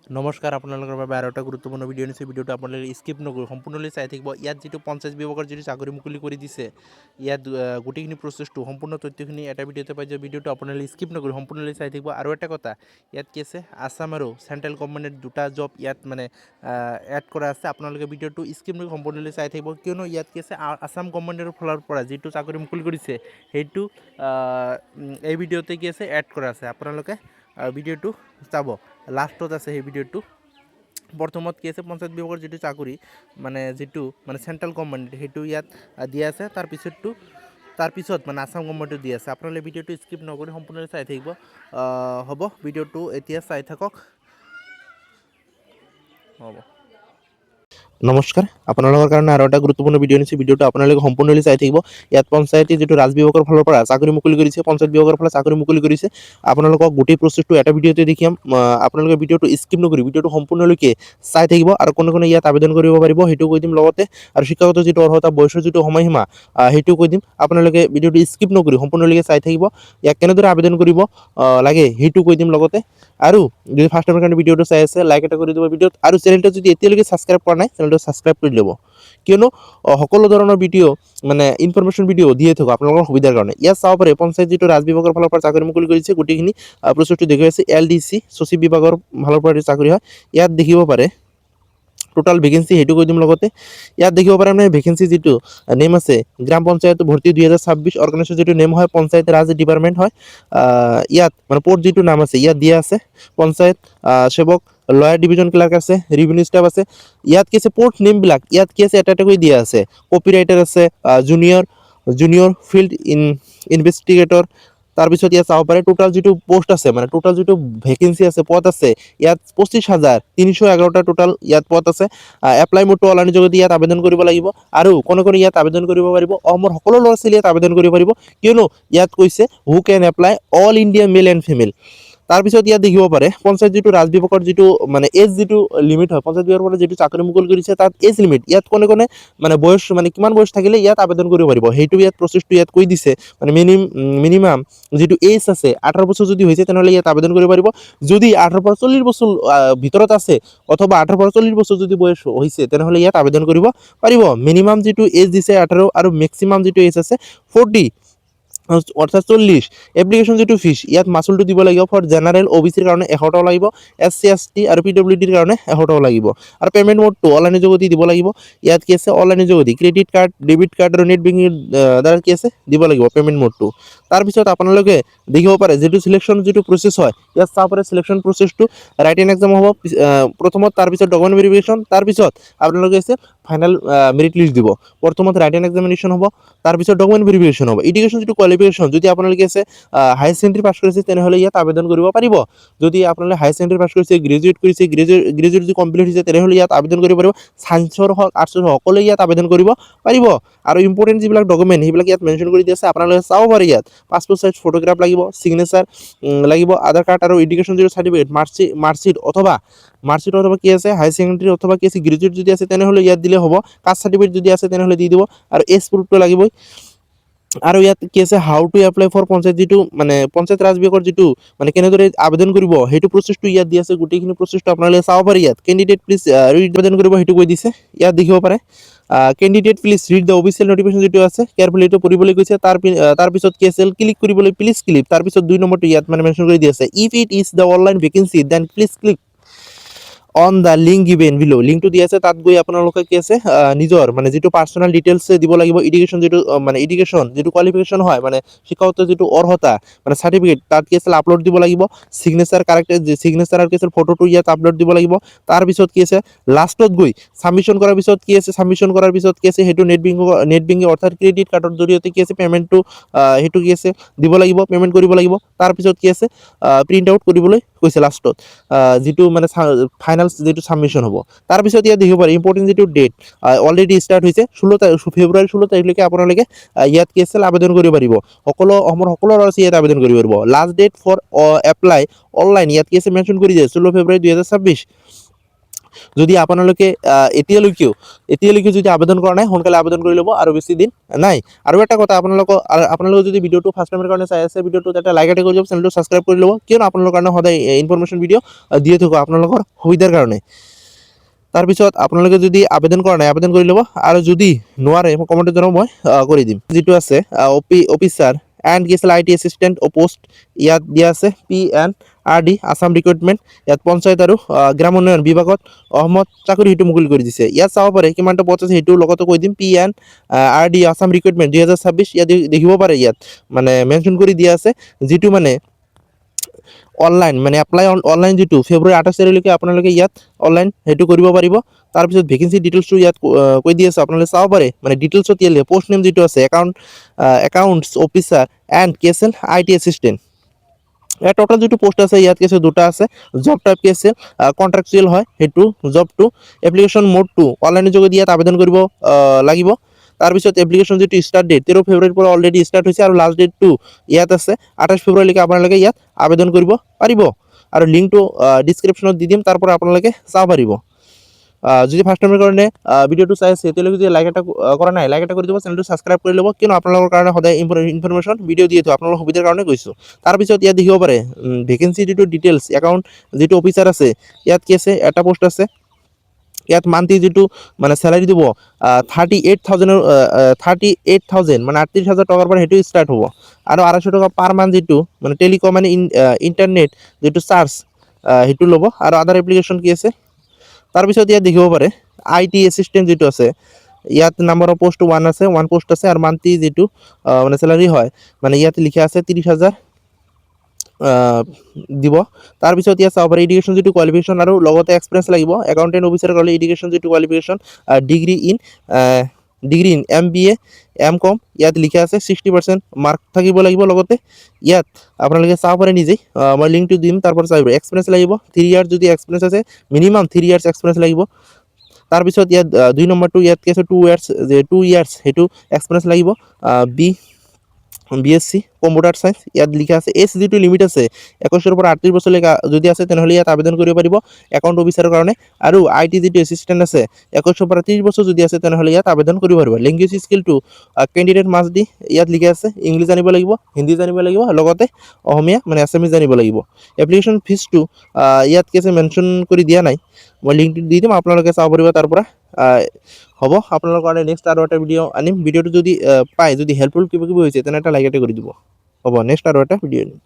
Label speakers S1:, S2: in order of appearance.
S1: নমস্কাৰ আপোনালোকৰ বাবে আৰু এটা গুৰুত্বপূৰ্ণ ভিডিঅ' নিছে ভিডিঅ'টো আপোনালোকে স্কিপ নকৰি সম্পূৰ্ণলৈ চাই থাকিব। ইয়াত যিটো পঞ্চায়ত বিভাগৰ যিটো চাকৰি মুকলি কৰি দিছে ইয়াত গোটেইখিনি প্ৰচেছটো সম্পূৰ্ণ তথ্যখিনি এটা ভিডিঅ'তে পাই যাব। ভিডিঅ'টো আপোনালোকে স্কিপ নকৰি সম্পূৰ্ণলৈ চাই থাকিব। আৰু এটা কথা ইয়াত কি আছে আছাম আৰু চেণ্ট্ৰেল গভৰ্ণমেণ্টৰ দুটা জব ইয়াত মানে এড কৰা আছে। আপোনালোকে ভিডিঅ'টো স্কিপ নকৰি সম্পূৰ্ণলৈ চাই থাকিব, কিয়নো ইয়াত কি আছে আছাম গভৰ্ণমেণ্টৰ ফালৰ পৰা যিটো চাকৰি মুকলি কৰিছে সেইটো এই ভিডিঅ'তে কি আছে এড কৰা আছে। আপোনালোকে ভিডিঅ'টো চাব, লাষ্টত আছে সেই ভিডিঅ'টো। প্ৰথমত কি আছে পঞ্চায়ত বিভাগৰ যিটো চাকৰি যিটো চেণ্ট্ৰেল গভৰ্ণমেণ্ট সেইটো ইয়াত দিয়া আছে, তাৰপিছত আছাম গভৰ্ণমেণ্টটো দি আছে। আপোনালোকে ভিডিঅ'টো স্কিপ নকৰি সম্পূৰ্ণকৈ চাই থাকিব। হ'ব, ভিডিঅ'টো এতিয়া চাই থাকক। হ'ব, নমস্কাৰ আপোনালোকৰ কাৰণে আৰু এটা গুৰুত্বপূৰ্ণ ভিডিঅ' নিছে ভিডিঅ'টো আপোনালোকে সম্পূৰ্ণলৈ চাই থাকিব। ইয়াত পঞ্চায়তে যিটো ৰাজ বিভাগৰ ফালৰ পৰা চাকৰি মুকলি কৰিছে, পঞ্চায়ত বিভাগৰ ফালে চাকৰি মুকলি কৰিছে। আপোনালোকক গোটেই প্ৰচেছটো এটা ভিডিঅ'তে দেখাম। আপোনালোকে ভিডিঅ'টো স্কিপ নকৰি ভিডিঅ'টো সম্পূৰ্ণলৈকে চাই থাকিব। আৰু কোনে কোনে ইয়াত আবেদন কৰিব পাৰিব সেইটো কৈ দিম লগতে, আৰু শিক্ষাগত যিটো অৰ্হতা বয়সৰ যিটো সময়সীমা সেইটো কৈ দিম। আপোনালোকে ভিডিঅ'টো স্কিপ নকৰি সম্পূৰ্ণলৈকে চাই থাকিব। ইয়াক কেনেদৰে আবেদন কৰিব লাগে সেইটো কৈ দিম লগতে। আৰু যদি ফাৰ্ষ্ট টাইমৰ কাৰণে ভিডিঅ'টো চাই আছে লাইক এটা কৰি দিব ভিডিঅ'ত, আৰু চেনেলটো যদি এতিয়ালৈকে ছাবস্ক্ৰাইব কৰা নাই চেনেলটো ছাবস্ক্ৰাইব কৰি ল'ব, কিয়নো সকলো ধৰণৰ ভিডিঅ' ইনফৰমেশ্যন ভিডিঅ' দিয়ে থাকোঁ আপোনালোকৰ সুবিধাৰ কাৰণে। ইয়াত চাব পাৰে পঞ্চায়ত যিটো ৰাজ বিভাগৰ ফালৰ পৰা চাকৰি মুকলি কৰিছে গোটেইখিনি প্ৰচেছটো দেখুৱাই আছে। LDC সচিব বিভাগৰ ফালৰ পৰা চাকৰি হয়। ইয়াত দেখিব পাৰে টোটাল ভেকেঞ্চি সেইটো কৈ দিম লগতে। ইয়াত দেখিব পাৰে ভেকেঞ্চি যিটো নেম আছে গ্ৰাম পঞ্চায়ত ভৰ্তি 2026, অৰ্গেনাইজেশ্যন যিটো নেম হয় পঞ্চায়ত ৰাজ ডিপাৰ্টমেণ্ট হয়। ইয়াত পোষ্ট যিটো নাম আছে ইয়াত দিয়া আছে পঞ্চায়ত সেৱক, লয়াৰ ডিভিজন ক্লাৰ্ক আছে, ৰেভিনিউ ষ্টাফ আছে। ইয়াত কি আছে পোষ্ট নেমবিলাক ইয়াত কি আছে এটা এটাকৈ দিয়া আছে। কপি ৰাইটাৰ আছে, জুনিয়ৰ ফিল্ড ইনভেষ্টিগেটৰ। তাৰপিছত ইয়াত চাব পাৰে টোটাল যিটো পোষ্ট আছে টোটাল যিটো ভেকেঞ্চি আছে পদ আছে ইয়াত 25,311টা টোটাল ইয়াত পদ আছে। এপ্লাই মোডটো অনলাইন যোগেদি ইয়াত আবেদন কৰিব লাগিব। আৰু কোনে কোনে ইয়াত আবেদন কৰিব পাৰিব, অসমৰ সকলো ল'ৰা ছোৱালীয়ে ইয়াত আবেদন কৰিব পাৰিব, কিয়নো ইয়াত কৈছে who can apply all India male and female. তাৰপিছত ইয়াত দেখিব পাৰে পঞ্চায়ত যিটো ৰাজ বিভাগৰ যিটো এজ যিটো লিমিট হয়, পঞ্চায়ত বিভাগৰ পৰা যিটো চাকৰি মুকলি কৰিছে তাত এজ লিমিট ইয়াত কোনে কোনে বয়স কিমান বয়স থাকিলে ইয়াত আবেদন কৰিব পাৰিব সেইটো ইয়াত প্ৰচেছটো ইয়াত কৈ দিছে। মিনিমাম যিটো এজ আছে 18 বছৰ যদি হৈছে তেনেহ'লে ইয়াত আবেদন কৰিব পাৰিব। যদি 18 পৰা 40 বছৰ ভিতৰত আছে অথবা 18 পৰা 40 বছৰ যদি বয়স হৈছে তেনেহ'লে ইয়াত আবেদন কৰিব পাৰিব। মিনিমাম যিটো এজ দিছে 18 আৰু মেক্সিমাম যিটো এজ আছে 40 অৰ্থাৎ 40। এপ্লিকেশ্যন যিটো ফিজ ইয়াত মাচুলটো দিব লাগিব। ফৰ জেনাৰেল OBCৰ কাৰণে 100 টকা লাগিব, SC ST আৰু PWDৰ কাৰণে 100 টকা লাগিব। আৰু পে'মেণ্ট মোডটো অনলাইন যোগেদি দিব লাগিব। ইয়াত কি আছে অনলাইন যোগেদি ক্ৰেডিট কাৰ্ড, ডেবিট কাৰ্ড আৰু নেট বেংকিং দ্বাৰা কি আছে দিব লাগিব পে'মেণ্ট মোডটো। তাৰপিছত আপোনালোকে দেখিব পাৰে যিটো চিলেকশ্যন যিটো প্ৰচেছ হয় ইয়াত চাব পাৰে চিলেকশ্যন প্ৰচেছটো ৰাইটিং এক্সাম হ'ব প্ৰথমত, তাৰপিছত ডকুমেণ্ট ভেৰিফিকেশ্যন, তাৰপিছত আপোনালোকে ফাইনেল মেৰিট লিষ্ট দিব। প্ৰথমত ৰাইটিং এক্সামিনেশ্যন হ'ব, তাৰপিছত ডকুমেণ্ট ভেৰিফিকেশ্যন হ'ব। এডুকেশ্যন যিটো কোৱালিফিকেশ্যন যদি আপোনালোকে হায়াৰ ছেকেণ্ডেৰী পাছ কৰিছে তেনেহ'লে ইয়াত আবেদন কৰিব পাৰিব। যদি আপোনালোকে হায়াৰ ছেকেণ্ডেৰী পাছ কৰিছে, গ্ৰেজুৱেট কৰিছে, গ্ৰেজুৱেট যদি কমপ্লিট হৈছে তেনেহ'লে ইয়াত আবেদন কৰিব পাৰিব। ছায়েন্সৰ হওক আৰ্টছৰ হওক সকলোৱে ইয়াত আবেদন কৰিব পাৰিব। আৰু ইম্পৰ্টেণ্ট যিবিলাক ডকুমেণ্ট সেইবিলাক ইয়াত মেনশ্যন কৰি দিয়া আছে, আপোনালোকে চাব পাৰে। ইয়াত পাছপোৰ্ট চাইজ ফটোগ্ৰাফ লাগিব, চিগনেচাৰ লাগিব, আধাৰ কাৰ্ড আৰু এডুকেশ্যন যিটো চাৰ্টিফিকেট মাৰ্কশ্বিট অথবা কি আছে হায়াৰ ছেকেণ্ডেৰী অথবা কি আছে গ্ৰেজুৱেট যদি আছে তেনেহ'লে ইয়াত দিলে হ'ব। কাষ্ট চাৰ্টিফিকেট যদি আছে তেনেহ'লে দি দিব, আৰু এজ প্ৰুফটো লাগিবই। আৰু ইয়াত কি আছে how to apply for panchayat যিটো পঞ্চায়ত ৰাজ বিভাগৰ যিটো কেনেদৰে আবেদন কৰিব সেইটো প্ৰচেছটো ইয়াত দি আছে। গোটেইখিনি প্ৰচেছটো আপোনালোকে চাব পাৰে। ইয়াত কেণ্ডিডেট প্লিজ আবেদন কৰিব সেইটো কৈ দিছে। ইয়াত দেখিব পাৰে candidate please read the official notification যিটো আছে কেয়াৰফুলি এইটো পঢ়িবলৈ কৈছে। তাৰপিছত কি আছে ক্লিক কৰিবলৈ প্লিজ ক্লিক, তাৰপিছত 2 নম্বৰটো ইয়াত মেনশ্যন কৰি দি আছে। If it is the online vacancy then please click on the link given below. লিংকটো দি আছে তাত গৈ আপোনালোকে কি আছে নিজৰ যিটো পাৰ্চনেল ডিটেইলছ দিব লাগিব। এডুকেশ্যন যিটো কোৱালিফিকেশ্যন হয় শিক্ষাগত যিটো অৰ্হতা চাৰ্টিফিকেট তাত কি আছে আপলোড দিব লাগিব। চিগনেচাৰ চিগনেচাৰ আৰু কি আছে ফটোটো ইয়াত আপলোড দিব লাগিব। তাৰপিছত কি আছে লাষ্টত গৈ ছাবমিশ্যন কৰাৰ পিছত কি আছে সেইটো নেট বেংকিং অৰ্থাৎ ক্ৰেডিট কাৰ্ডৰ জৰিয়তে কি আছে পে'মেণ্টটো সেইটো কি আছে দিব লাগিব, পে'মেণ্ট কৰিব লাগিব। তাৰপিছত কি আছে প্ৰিণ্ট আউট কৰিবলৈ কৈছে লাষ্টত যিটো ফাইনেল যিটো ছাবমিশ্যন হ'ব। তাৰপিছত ইয়াত দেখিব পাৰে ইম্পৰ্টেণ্ট যিটো ডেট অলৰেডি ষ্টাৰ্ট হৈছে ফেব্ৰুৱাৰী 16 তাৰিখলৈকে আপোনালোকে ইয়াত কি আছে আবেদন কৰিব পাৰিব। অসমৰ সকলো ল'ৰা ছোৱালীয়ে ইয়াত আবেদন কৰিব পাৰিব। Last date for apply online ইয়াত কি আছে মেনশ্যন কৰি দিয়ে 16 ফেব্ৰুৱাৰী 2026। যদি আপোনালোকে এতিয়ালৈকে যদি আবেদন কৰা নাই সোনকালে আবেদন কৰি ল'ব আৰু বেছি দিন নাই। আৰু এটা কথা আপোনালোকে যদি ভিডিঅ'টো ফাৰ্ষ্ট টাইমৰ কাৰণে চাই আছে ভিডিঅ'টো এটা লাইক এটা কৰি দিব, চেনেলটো ছাবস্ক্ৰাইব কৰি ল'ব, কিয়নো আপোনালোকৰ কাৰণে সদায় ইনফৰমেশ্যন ভিডিঅ' দিয়ে থাকোঁ আপোনালোকৰ সুবিধাৰ কাৰণে। তাৰপিছত আপোনালোকে যদি আবেদন কৰা নাই আবেদন কৰি ল'ব, আৰু যদি নোৱাৰে মোক কমেণ্টত জনাব, মই কৰি দিম। যিটো আছে officer and IT assistant post, ইয়াত দিয়া আছে PNRD আছাম ৰিক্ৰুটমেণ্ট। ইয়াত পঞ্চায়ত আৰু গ্ৰাম উন্নয়ন বিভাগত অসমত চাকৰি সেইটো মুকলি কৰি দিছে। ইয়াত চাব পাৰে কিমানটা পষ্ট আছে সেইটো লগতে কৈ দিম। PNRD আছাম ৰিক্ৰুটমেণ্ট 2026 ইয়াত দেখিব পাৰে, ইয়াত মানে মেনশ্যন কৰি দিয়া আছে, যিটো মানে অনলাইন মানে এপ্লাই অনলাইন, যিটো ফেব্ৰুৱাৰী 28 তাৰিখলৈকে আপোনালোকে ইয়াত অনলাইন সেইটো কৰিব পাৰিব। তাৰপিছত ভেকেঞ্চি ডিটেইলছটো ইয়াত কৈ দি আছে, আপোনালোকে চাব পাৰে। মানে ডিটেইলছত পোষ্ট নেম যিটো আছে accounts officer and IT assistant. Year total যিটো পোষ্ট আছে ইয়াত দুটা আছে। জব টাইপ কণ্ট্ৰেকচুৱেল হয় সেইটো জবটো। এপ্লিকেশ্যন মোডটো অনলাইনৰ যোগেদি ইয়াত আবেদন কৰিব লাগিব। তাৰপিছত এপ্লিকেশ্যন যিটো ষ্টাৰ্ট ডেট 13 ফেব্ৰুৱাৰীৰ পৰা অলৰেডি ষ্টাৰ্ট হৈছে, আৰু লাষ্ট ডেটটো ইয়াত আছে 28 ফেব্ৰুৱাৰীলৈকে আপোনালোকে ইয়াত আবেদন কৰিব পাৰিব। আৰু লিংকটো ডিছক্ৰিপশ্যনত দি দিম, তাৰ পৰা আপোনালোকে চাব পাৰিব। যদি ফাৰ্ষ্ট টাইমৰ কাৰণে ভিডিঅ'টো চাই আছে এতিয়ালৈকে যদি লাইক এটা কৰা নাই লাইক এটা কৰি দিব, চেনেলটো ছাবস্ক্ৰাইব কৰি ল'ব, কিয়নো আপোনালোকৰ কাৰণে সদায় ইনফৰমেশ্যন ভিডিঅ' দিয়ে থোঁ, আপোনালোকৰ সুবিধাৰ কাৰণে কৈছোঁ। তাৰপিছত ইয়াত দেখিব পাৰে ভেকেঞ্চি যিটো ডিটেইলছ একাউণ্ট যিটো অফিচাৰ আছে, ইয়াত এটা পোষ্ট আছে। ইয়াত মান্থলি যিটো মানে চেলাৰী দিব 38,000 মানে 38,000 টকাৰ পৰা সেইটো ষ্টাৰ্ট হ'ব। আৰু 250 টকা পাৰ মান্থ যিটো মানে টেলিকম মানে ইণ্টাৰনেট যিটো চাৰ্জ সেইটো ল'ব। আৰু আদাৰ এপ্লিকেশ্যন তাৰপিছত ইয়াত দেখিব পাৰে IT এছিষ্টেণ্ট যিটো আছে, ইয়াত নাম্বাৰ অফ পোষ্ট 1 পোষ্ট আছে। আৰু মান্থলি যিটো মানে চেলাৰী হয় মানে ইয়াত লিখা আছে 30,000 দিব। তাৰপিছত ইয়াত চাব পাৰে এডুকেশ্যন যিটো কোৱালিফিকেশ্যন আৰু লগতে এক্সপিৰিয়েঞ্চ লাগিব। একাউণ্টেণ্ট অফিচাৰ ক'লে এডুকেশ্যন যিটো qualification degree in MBA MCom ইয়াত লিখা আছে। 60% মাৰ্ক থাকিব লাগিব। লগতে ইয়াত আপোনালোকে চাব পাৰে নিজেই, মই লিংকটো দিম, তাৰ পৰা চাব পাৰিব। এক্সপিৰিয়েঞ্চ লাগিব 3 ইয়াৰ্ছ, যদি এক্সপিৰিয়েঞ্চ আছে মিনিমাম 3 ইয়াৰ্ছ এক্সপিৰিয়েঞ্চ লাগিব। তাৰপিছত ইয়াত 2 নম্বৰটো ইয়াত 2 ইয়াৰ্ছ সেইটো এক্সপিৰিয়েঞ্চ লাগিব। BSc কম্পিউটাৰ চায়েন্স ইয়াত লিখা আছে। এজ যিটো লিমিট আছে 21 পৰা 38 বছৰলৈকে যদি আছে তেনেহ'লে ইয়াত আবেদন কৰিব পাৰিব একাউণ্ট অফিচাৰৰ কাৰণে। আৰু IT যিটো এছিষ্টেণ্ট আছে 21 পৰা 30 বছৰ যদি আছে তেনেহ'লে ইয়াত আবেদন কৰিব পাৰিব। লেংগুৱেজ স্কিলটো কেণ্ডিডেট মাষ্ট দি ইয়াত লিখা আছে ইংলিছ জানিব লাগিব, হিন্দী জানিব লাগিব, লগতে অসমীয়া মানে আছামিজ জানিব লাগিব। এপ্লিকেশ্যন ফিজটো ইয়াত মেনশ্যন কৰি দিয়া নাই, মই লিংকটো দি দিম, আপোনালোকে চাব পাৰিব তাৰ পৰা। হ'ব, আপোনালোকৰ কাৰণে নেক্সট আৰু এটা ভিডিঅ' আনিম। ভিডিঅ'টো যদি পায়, যদি হেল্পফুল কিবা হৈছে তেনে এটা লাইক এটা কৰি দিব। হ'ব, নেক্সট আৰু এটা ভিডিঅ' আনিম।